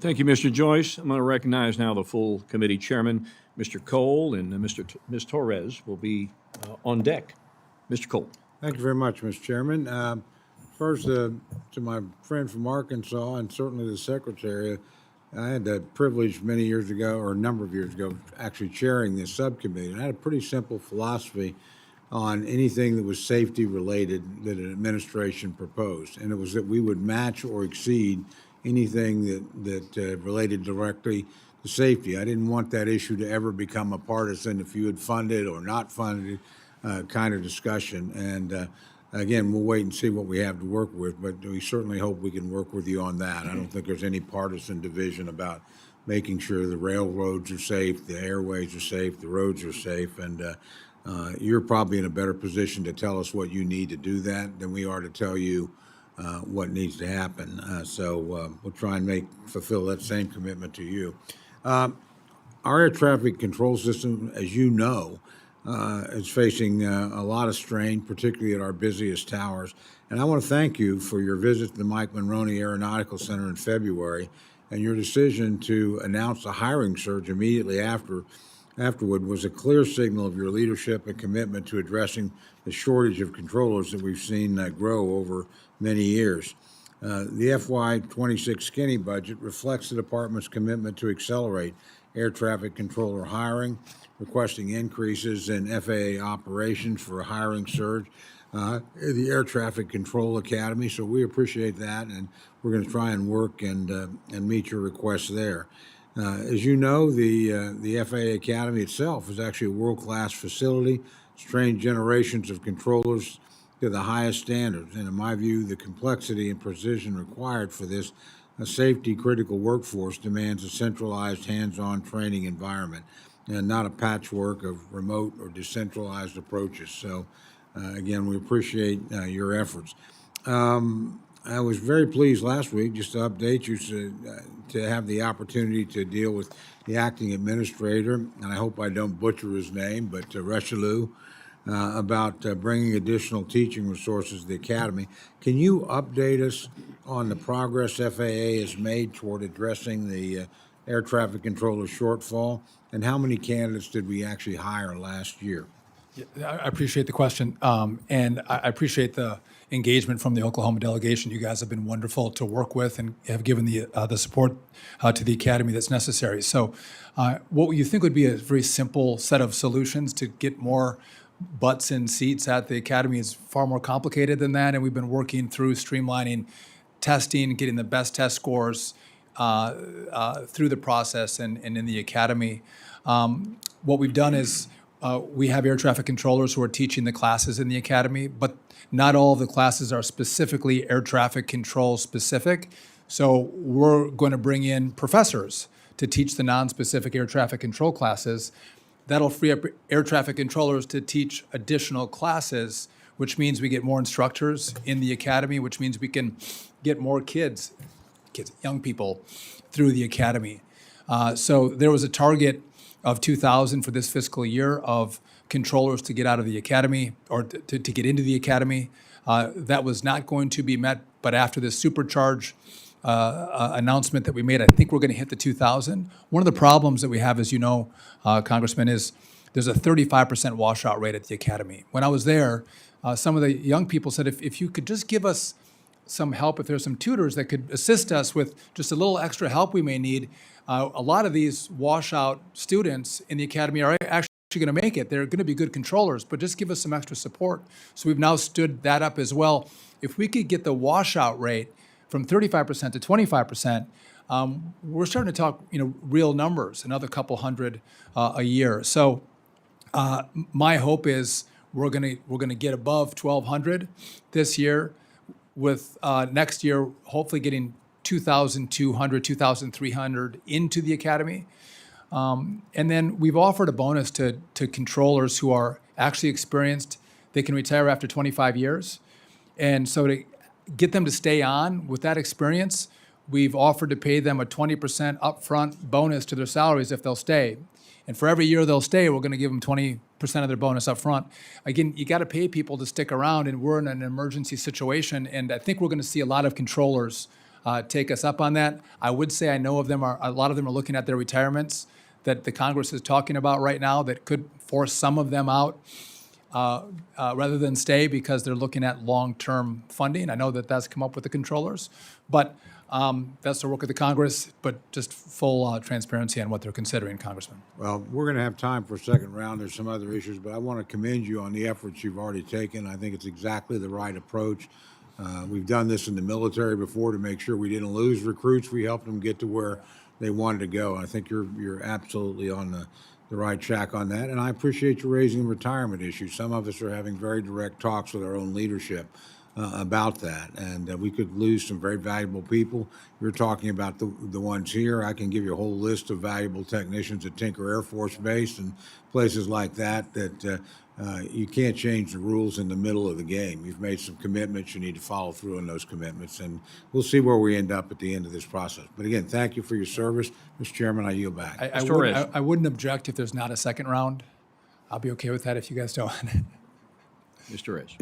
Thank you, Mr. Joyce. I'm going to recognize now the full committee chairman, Mr. Cole, and Ms. Torres will be on deck. Mr. Cole. Thank you very much, Mr. Chairman. First, to my friend from Arkansas and certainly the secretary, I had the privilege many years ago, or a number of years ago, actually chairing this subcommittee. And I had a pretty simple philosophy on anything that was safety related that an administration proposed. And it was that we would match or exceed anything that related directly to safety. I didn't want that issue to ever become a partisan, if you had funded or not funded kind of discussion. And again, we'll wait and see what we have to work with, but we certainly hope we can work with you on that. I don't think there's any partisan division about making sure the railroads are safe, the airways are safe, the roads are safe, and you're probably in a better position to tell us what you need to do that than we are to tell you what needs to happen. So we'll try and fulfill that same commitment to you. Our air traffic control system, as you know, is facing a lot of strain, particularly at our busiest towers. And I want to thank you for your visit to the Mike Monroney Aeronautical Center in February and your decision to announce a hiring surge immediately afterward was a clear signal of your leadership and commitment to addressing the shortage of controllers that we've seen grow over many years. The FY26 skinny budget reflects the department's commitment to accelerate air traffic controller hiring, requesting increases in FAA operations for a hiring surge in the Air Traffic Control Academy. So we appreciate that, and we're going to try and work and meet your requests there. As you know, the FAA Academy itself is actually a world-class facility. It's trained generations of controllers to the highest standards. And in my view, the complexity and precision required for this safety-critical workforce demands a centralized, hands-on training environment and not a patchwork of remote or decentralized approaches. So, again, we appreciate your efforts. I was very pleased last week, just to update you, to have the opportunity to deal with the acting administrator, and I hope I don't butcher his name, but Richelieu, about bringing additional teaching resources to the Academy. Can you update us on the progress FAA has made toward addressing the air traffic controller shortfall, and how many candidates did we actually hire last year? Yeah, I appreciate the question, and I appreciate the engagement from the Oklahoma delegation. You guys have been wonderful to work with and have given the support to the Academy that's necessary. So what you think would be a very simple set of solutions to get more butts in seats at the Academy is far more complicated than that, and we've been working through streamlining testing, getting the best test scores through the process and in the Academy. What we've done is we have air traffic controllers who are teaching the classes in the Academy, but not all of the classes are specifically air traffic control specific. So we're going to bring in professors to teach the non-specific air traffic control classes. That'll free up air traffic controllers to teach additional classes, which means we get more instructors in the Academy, which means we can get more kids, young people, through the Academy. So there was a target of 2,000 for this fiscal year of controllers to get out of the Academy or to get into the Academy. That was not going to be met, but after this supercharge announcement that we made, I think we're going to hit the 2,000. One of the problems that we have, as you know, Congressman, is there's a 35% washout rate at the Academy. When I was there, some of the young people said, if you could just give us some help, if there's some tutors that could assist us with just a little extra help we may need. A lot of these washout students in the Academy are actually going to make it. They're going to be good controllers, but just give us some extra support. So we've now stood that up as well. If we could get the washout rate from 35% to 25%, we're starting to talk, real numbers, another couple hundred a year. So my hope is we're going to get above 1,200 this year, with next year hopefully getting 2,200, 2,300 into the Academy. And then we've offered a bonus to controllers who are actually experienced. They can retire after 25 years. And so to get them to stay on with that experience, we've offered to pay them a 20% upfront bonus to their salaries if they'll stay. And for every year they'll stay, we're going to give them 20% of their bonus up front. Again, you got to pay people to stick around, and we're in an emergency situation, and I think we're going to see a lot of controllers take us up on that. I would say I know a lot of them are looking at their retirements that the Congress is talking about right now that could force some of them out rather than stay because they're looking at long-term funding. I know that that's come up with the controllers, but that's the work of the Congress, but just full transparency on what they're considering, Congressman. Well, we're going to have time for a second round. There's some other issues, but I want to commend you on the efforts you've already taken. I think it's exactly the right approach. We've done this in the military before to make sure we didn't lose recruits. We helped them get to where they wanted to go. I think you're absolutely on the right track on that, and I appreciate you raising retirement issues. Some of us are having very direct talks with our own leadership about that, and we could lose some very valuable people. You're talking about the ones here. I can give you a whole list of valuable technicians at Tinker Air Force Base and places like that you can't change the rules in the middle of the game. You've made some commitments. You need to follow through on those commitments, and we'll see where we end up at the end of this process. But again, thank you for your service. Mr. Chairman, I yield back. I wouldn't object if there's not a second round. I'll be okay with that if you guys don't. Mr. Reyes.